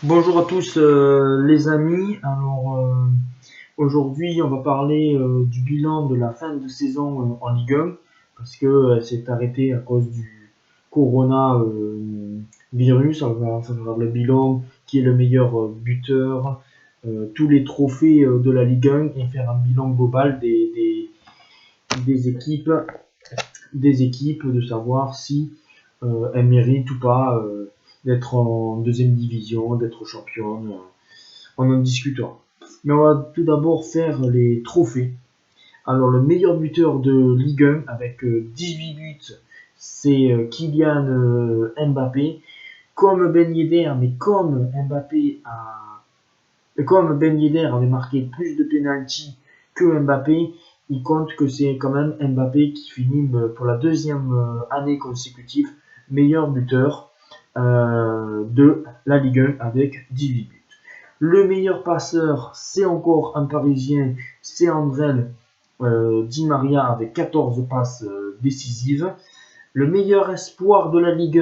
Bonjour à tous les amis. Aujourd'hui on va parler du bilan de la fin de saison en Ligue 1 parce que c'est arrêté à cause du Corona virus. On va faire le bilan, qui est le meilleur buteur, tous les trophées de la Ligue 1 et faire un bilan global des équipes, de savoir si elles méritent ou pas d'être en deuxième division, d'être championne. On en discutera. Mais on va tout d'abord faire les trophées. Alors, le meilleur buteur de Ligue 1 avec 18 buts, c'est Kylian Mbappé. Comme Ben Yedder, mais comme Ben Yedder avait marqué plus de pénalty que Mbappé, il compte que c'est quand même Mbappé qui finit pour la deuxième année consécutive meilleur buteur de la Ligue 1 avec 18 buts. Le meilleur passeur, c'est encore un Parisien, c'est André Di Maria avec 14 passes décisives. Le meilleur espoir de la Ligue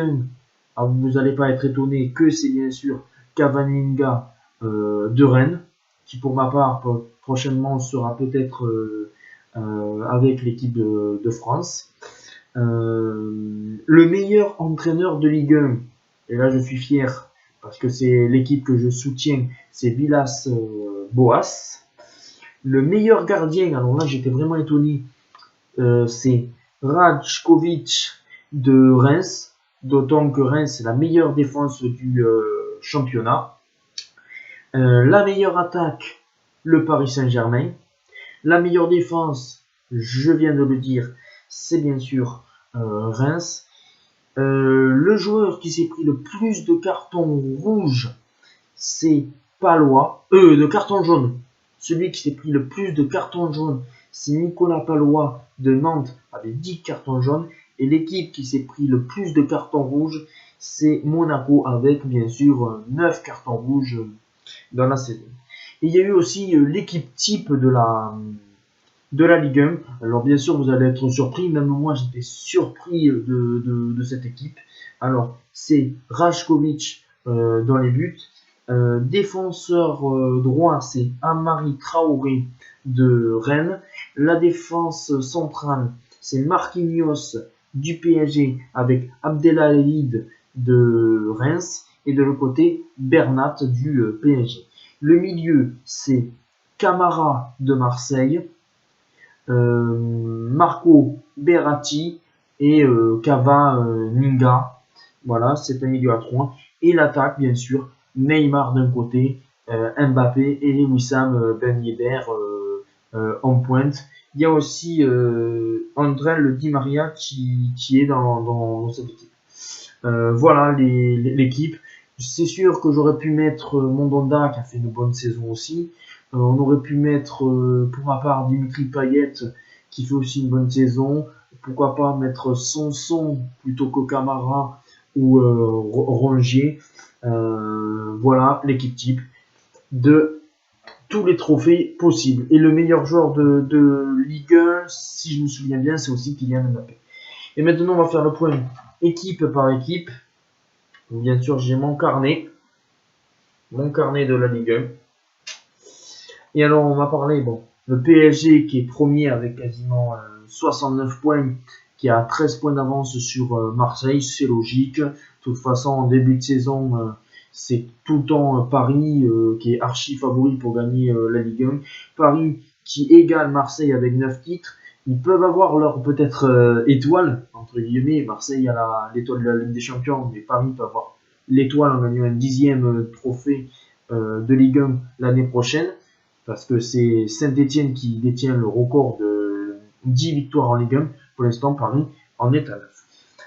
1, vous n'allez pas être étonné que c'est bien sûr Cavaninga de Rennes, qui pour ma part prochainement sera peut-être avec l'équipe de France. Le meilleur entraîneur de Ligue 1, et là je suis fier parce que c'est l'équipe que je soutiens, c'est Villas Boas. Le meilleur gardien, alors là j'étais vraiment étonné, c'est Rajkovic de Reims, d'autant que Reims c'est la meilleure défense du championnat. La meilleure attaque, le Paris Saint-Germain. La meilleure défense, je viens de le dire, c'est bien sûr Reims. Le joueur qui s'est pris le plus de cartons rouges, c'est Palois, de cartons jaunes. Celui qui s'est pris le plus de cartons jaunes, c'est Nicolas Palois de Nantes avec 10 cartons jaunes. Et l'équipe qui s'est pris le plus de cartons rouges, c'est Monaco avec bien sûr 9 cartons rouges dans la saison. Et il y a eu aussi l'équipe type de la Ligue 1. Alors bien sûr, vous allez être surpris, même moi j'étais surpris de cette équipe. Alors c'est Rajkovic dans les buts. Défenseur droit, c'est Amari Traoré de Rennes. La défense centrale, c'est Marquinhos du PSG avec Abdelhamid de Reims. Et de l'autre côté, Bernat du PSG. Le milieu, c'est Camara de Marseille, Marco Berratti et Cava Voilà, c'est un milieu à 3. Et l'attaque, bien sûr, Neymar d'un côté, Mbappé et Wissam Ben Yedder en pointe. Il y a aussi André le Di Maria qui est dans cette équipe. Voilà l'équipe. C'est sûr que j'aurais pu mettre Mondonda qui a fait une bonne saison aussi. On aurait pu mettre pour ma part Dimitri Payet qui fait aussi une bonne saison. Pourquoi pas mettre Sanson plutôt que Camara ou Rongier. Voilà l'équipe type de tous les trophées possibles. Et le meilleur joueur de Ligue 1, si je me souviens bien, c'est aussi Kylian Mbappé. Et maintenant, on va faire le point équipe par équipe. Bien sûr, j'ai mon carnet de la Ligue 1. Et alors, on va parler, le PSG qui est premier avec quasiment 69 points, qui a 13 points d'avance sur Marseille, c'est logique. De toute façon, en début de saison, c'est tout le temps Paris qui est archi favori pour gagner la Ligue 1. Paris qui égale Marseille avec 9 titres. Ils peuvent avoir leur peut-être étoile, entre guillemets. Marseille a l'étoile de la Ligue des Champions, mais Paris peut avoir l'étoile en gagnant un 10e trophée de Ligue 1 l'année prochaine, parce que c'est Saint-Etienne qui détient le record de 10 victoires en Ligue 1. Pour l'instant, Paris en est à 9.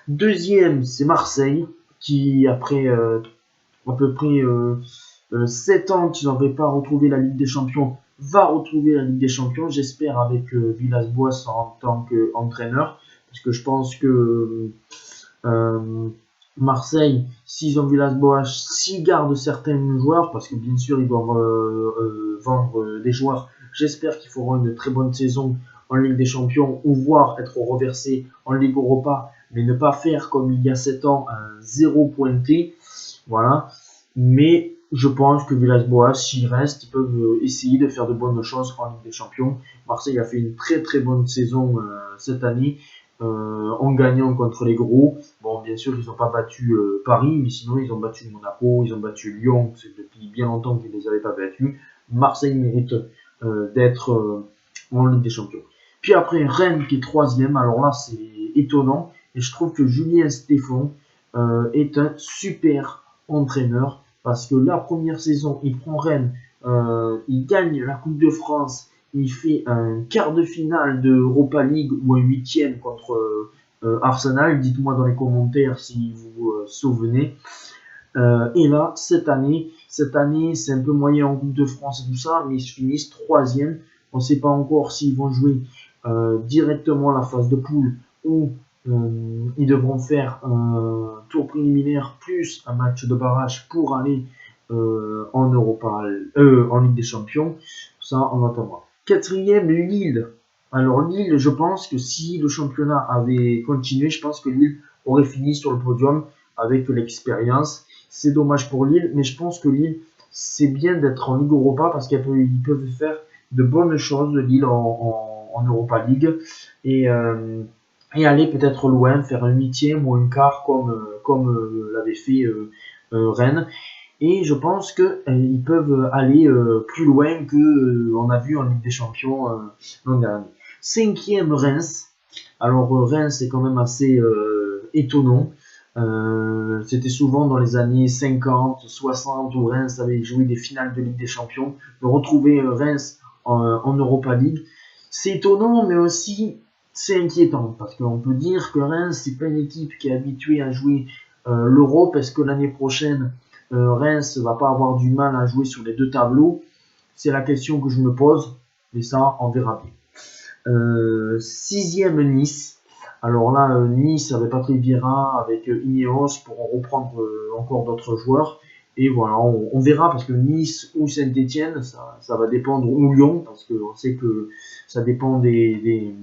Deuxième, c'est Marseille, qui après à peu près 7 ans qu'ils n'avaient pas retrouvé la Ligue des Champions, va retrouver la Ligue des Champions, j'espère avec Villas-Boas en tant qu'entraîneur, parce que je pense que Marseille, s'ils ont Villas-Boas, s'ils gardent certains joueurs, parce que bien sûr ils doivent vendre des joueurs, j'espère qu'ils feront une très bonne saison en Ligue des Champions, ou voire être reversés en Ligue Europa, mais ne pas faire comme il y a 7 ans un zéro pointé. Voilà. Mais je pense que Villas-Boas, s'ils restent, ils peuvent essayer de faire de bonnes choses en Ligue des Champions. Marseille a fait une très très bonne saison cette année en gagnant contre les gros. Bon, bien sûr, ils n'ont pas battu Paris, mais sinon ils ont battu Monaco, ils ont battu Lyon, c'est depuis bien longtemps qu'ils ne les avaient pas battus. Marseille mérite d'être en Ligue des Champions. Puis après, Rennes qui est troisième, alors là c'est étonnant, et je trouve que Julien Stéphan est un super entraîneur, parce que la première saison, il prend Rennes, il gagne la Coupe de France, il fait un quart de finale de Europa League ou un huitième contre Arsenal. Dites-moi dans les commentaires si vous vous souvenez. Et là, cette année, c'est un peu moyen en Coupe de France et tout ça, mais ils finissent troisième. On ne sait pas encore s'ils vont jouer directement la phase de poule ou ils devront faire un tour préliminaire plus un match de barrage pour aller en en Ligue des Champions. Ça, on attendra. Quatrième, Lille. Alors Lille, je pense que si le championnat avait continué, je pense que Lille aurait fini sur le podium avec l'expérience. C'est dommage pour Lille, mais je pense que Lille, c'est bien d'être en Ligue Europa parce qu'ils peuvent faire de bonnes choses de Lille en Europa League et aller peut-être loin, faire un huitième ou un quart comme l'avait fait Rennes. Et je pense qu'ils peuvent aller plus loin que on a vu en Ligue des Champions l'an dernier. Cinquième, Reims. Alors Reims c'est quand même assez étonnant. C'était souvent dans les années 50, 60 où Reims avait joué des finales de Ligue des Champions. De retrouver Reims en Europa League, c'est étonnant, mais aussi c'est inquiétant parce qu'on peut dire que Reims c'est pas une équipe qui est habituée à jouer l'Europe. Est-ce que l'année prochaine Reims va pas avoir du mal à jouer sur les deux tableaux? C'est la question que je me pose, mais ça on verra bien. Sixième, Nice. Alors là, Nice avec Patrick Vieira, avec Ineos pour reprendre encore d'autres joueurs. Et voilà, on verra parce que Nice ou Saint-Etienne, ça va dépendre, ou Lyon, parce qu'on sait que ça dépend des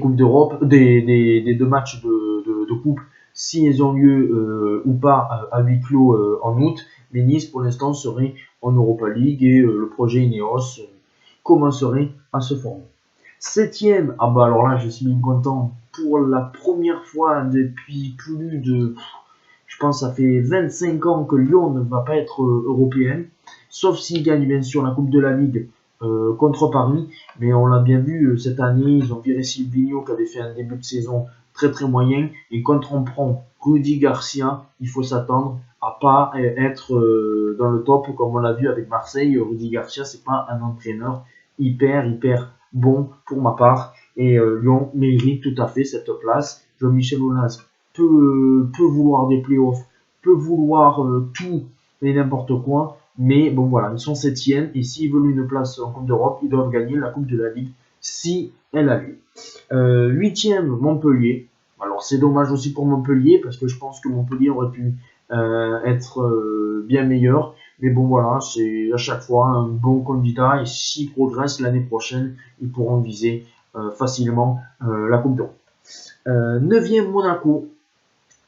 Coupes d'Europe, des deux matchs de coupe, si ils ont lieu ou pas à huis clos en août. Mais Nice, pour l'instant, serait en Europa League et le projet Ineos commencerait à se former. Septième, ah bah alors là je suis bien content, pour la première fois depuis plus de, je pense ça fait 25 ans que Lyon ne va pas être européen, sauf s'ils gagnent bien sûr la Coupe de la Ligue contre Paris, mais on l'a bien vu cette année, ils ont viré Silvino qui avait fait un début de saison très très moyen, et quand on prend Rudy Garcia, il faut s'attendre à pas être dans le top comme on l'a vu avec Marseille. Rudy Garcia c'est pas un entraîneur hyper bon pour ma part, et Lyon mérite tout à fait cette place. Jean-Michel Aulas peut vouloir des playoffs, peut vouloir tout et n'importe quoi, mais bon voilà, ils sont septièmes et s'ils veulent une place en Coupe d'Europe, ils doivent gagner la Coupe de la Ligue si elle a lieu. Huitième, Montpellier. Alors c'est dommage aussi pour Montpellier parce que je pense que Montpellier aurait pu être bien meilleur. Mais bon voilà, c'est à chaque fois un bon candidat et s'ils progressent l'année prochaine, ils pourront viser facilement la Coupe d'Europe. Neuvième, Monaco.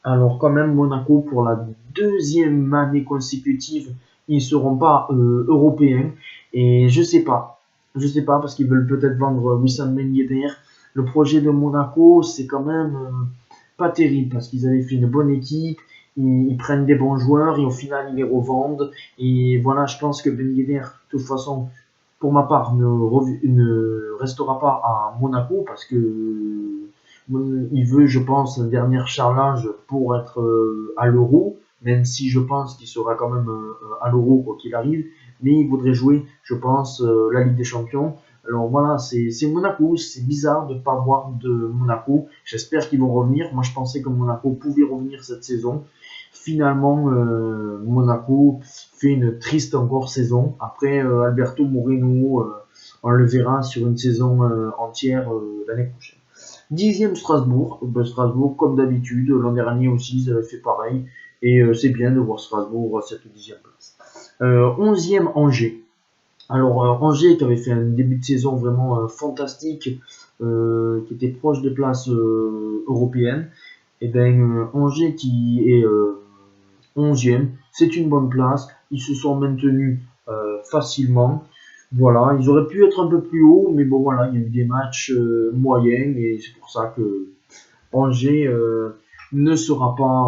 Alors quand même Monaco pour la deuxième année consécutive, ils ne seront pas européens et je sais pas parce qu'ils veulent peut-être vendre Wissam Ben Yedder. Le projet de Monaco c'est quand même pas terrible parce qu'ils avaient fait une bonne équipe, ils prennent des bons joueurs et au final ils les revendent. Et voilà, je pense que Ben Yedder, de toute façon, pour ma part, ne restera pas à Monaco parce que il veut, je pense, un dernier challenge pour être à l'Euro, même si je pense qu'il sera quand même à l'Euro quoi qu'il arrive. Mais il voudrait jouer, je pense, la Ligue des Champions. Alors voilà, c'est Monaco, c'est bizarre de ne pas voir de Monaco. J'espère qu'ils vont revenir. Moi je pensais que Monaco pouvait revenir cette saison. Finalement, Monaco fait une triste encore saison. Après, Alberto Moreno, on le verra sur une saison entière l'année prochaine. Dixième, Strasbourg. Strasbourg, comme d'habitude, l'an dernier aussi, ils avaient fait pareil. Et c'est bien de voir Strasbourg à cette dixième place. Onzième, Angers. Alors Angers qui avait fait un début de saison vraiment fantastique, qui était proche des places européennes, et bien Angers qui est 11e, c'est une bonne place. ils se sont maintenus facilement. Voilà, ils auraient pu être un peu plus haut, mais bon voilà, il y a eu des matchs moyens et c'est pour ça que Angers ne sera pas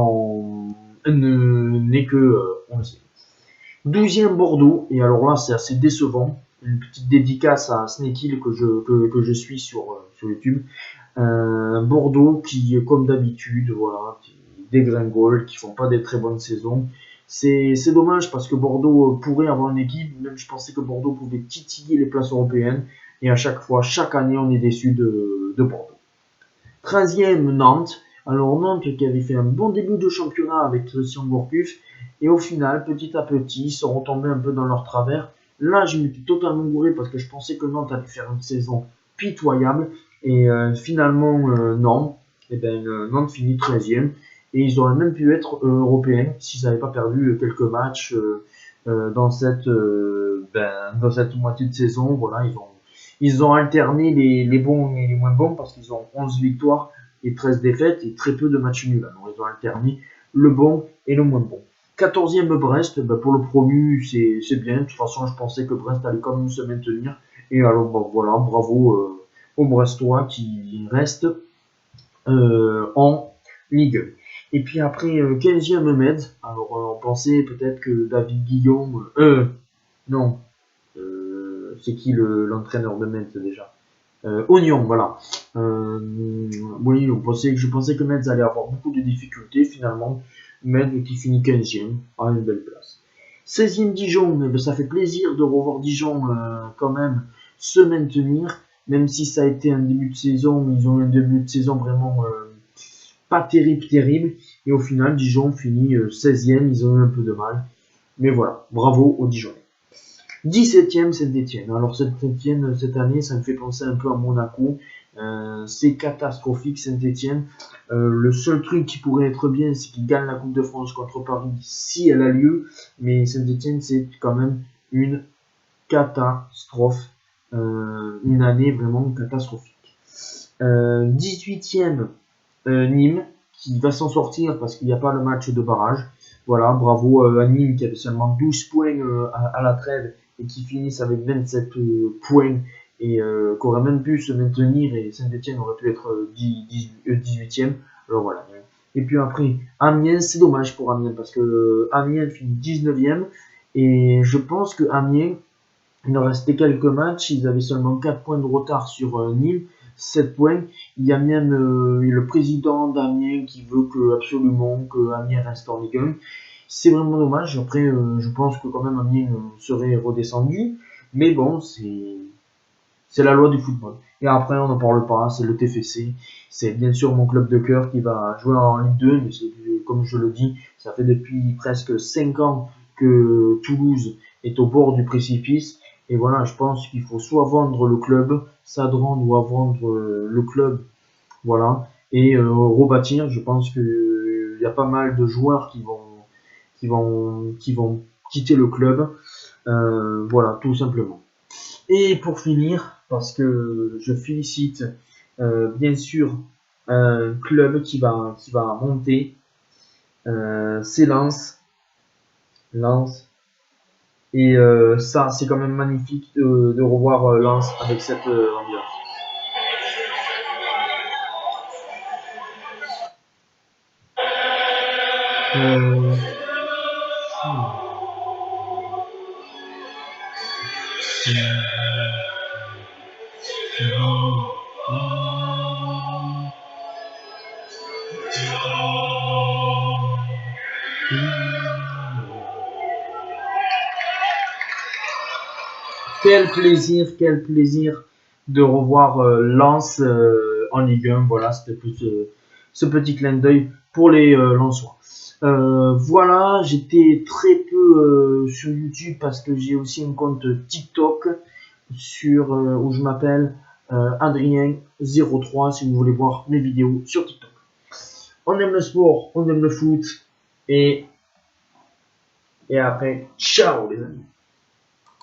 n'est que 11e. 12e Bordeaux, et alors là c'est assez décevant. Une petite dédicace à Snake Hill que je suis sur YouTube. Bordeaux qui, comme d'habitude, voilà, qui dégringole, qui font pas des très bonnes saisons. C'est dommage parce que Bordeaux pourrait avoir une équipe, même je pensais que Bordeaux pouvait titiller les places européennes, et à chaque fois, chaque année, on est déçu de Bordeaux. 13e Nantes. Alors Nantes qui avait fait un bon début de championnat avec Christian Gourcuff, et au final, petit à petit, ils sont retombés un peu dans leur travers. Là, je m'étais totalement gouré parce que je pensais que Nantes allait faire une saison pitoyable, et finalement, non. Et ben, Nantes finit 13e, et ils auraient même pu être européens s'ils n'avaient pas perdu quelques matchs dans cette moitié de saison. Voilà, ils ont alterné les bons et les moins bons parce qu'ils ont 11 victoires et 13 défaites et très peu de matchs nuls. Alors, ils ont alterné le bon et le moins bon. 14e Brest, pour le promu, c'est bien. De toute façon, je pensais que Brest allait quand même se maintenir. Et alors, voilà, bravo aux Brestois qui restent en Ligue 1. Et puis après, 15e Metz. Alors, on pensait peut-être que David Guillaume... non, c'est qui l'entraîneur de Metz déjà? Oignon, voilà. Oui, je pensais que Metz allait avoir beaucoup de difficultés. Finalement, Metz qui finit 15e, à une belle place. 16e Dijon, ça fait plaisir de revoir Dijon quand même se maintenir, même si ça a été un début de saison, ils ont eu un début de saison vraiment pas terrible. Et au final, Dijon finit 16e, ils ont eu un peu de mal. Mais voilà, bravo aux Dijonnais. 17e Saint-Etienne. Alors Saint-Etienne cette année, ça me fait penser un peu à Monaco. C'est catastrophique Saint-Etienne. Le seul truc qui pourrait être bien, c'est qu'ils gagnent la Coupe de France contre Paris si elle a lieu. Mais Saint-Etienne, c'est quand même une catastrophe. Une année vraiment catastrophique. 18e Nîmes, qui va s'en sortir parce qu'il n'y a pas le match de barrage. Voilà, bravo à Nîmes qui avait seulement 12 points à la trêve et qui finissent avec 27 points et qui aurait même pu se maintenir, et Saint-Etienne aurait pu être 18e. Alors voilà. Et puis après, Amiens, c'est dommage pour Amiens parce que Amiens finit 19e, et je pense que Amiens, il en restait quelques matchs, ils avaient seulement 4 points de retard sur Nîmes, 7 points. Il y a même le président d'Amiens qui veut absolument que Amiens reste en Ligue 1. C'est vraiment dommage. Après, je pense que quand même Amiens serait redescendu. Mais bon, c'est la loi du football. Et après, on n'en parle pas, c'est le TFC. C'est bien sûr mon club de cœur qui va jouer en Ligue 2, mais comme je le dis, ça fait depuis presque 5 ans que Toulouse est au bord du précipice. Et voilà, je pense qu'il faut soit vendre le club, Sadran doit vendre le club, voilà, et rebâtir. Je pense qu'il y a pas mal de joueurs qui vont quitter le club, voilà, tout simplement. Et pour finir, parce que je félicite bien sûr un club qui va monter, c'est Lens. Et ça, c'est quand même magnifique de revoir Lens avec cette ambiance. Quel plaisir de revoir Lens en Ligue 1. Voilà, c'était ce petit clin d'œil pour les Lensois. Voilà, j'étais très peu sur YouTube parce que j'ai aussi un compte TikTok où je m'appelle Adrien03 si vous voulez voir mes vidéos sur TikTok. On aime le sport, on aime le foot, et après, ciao les amis.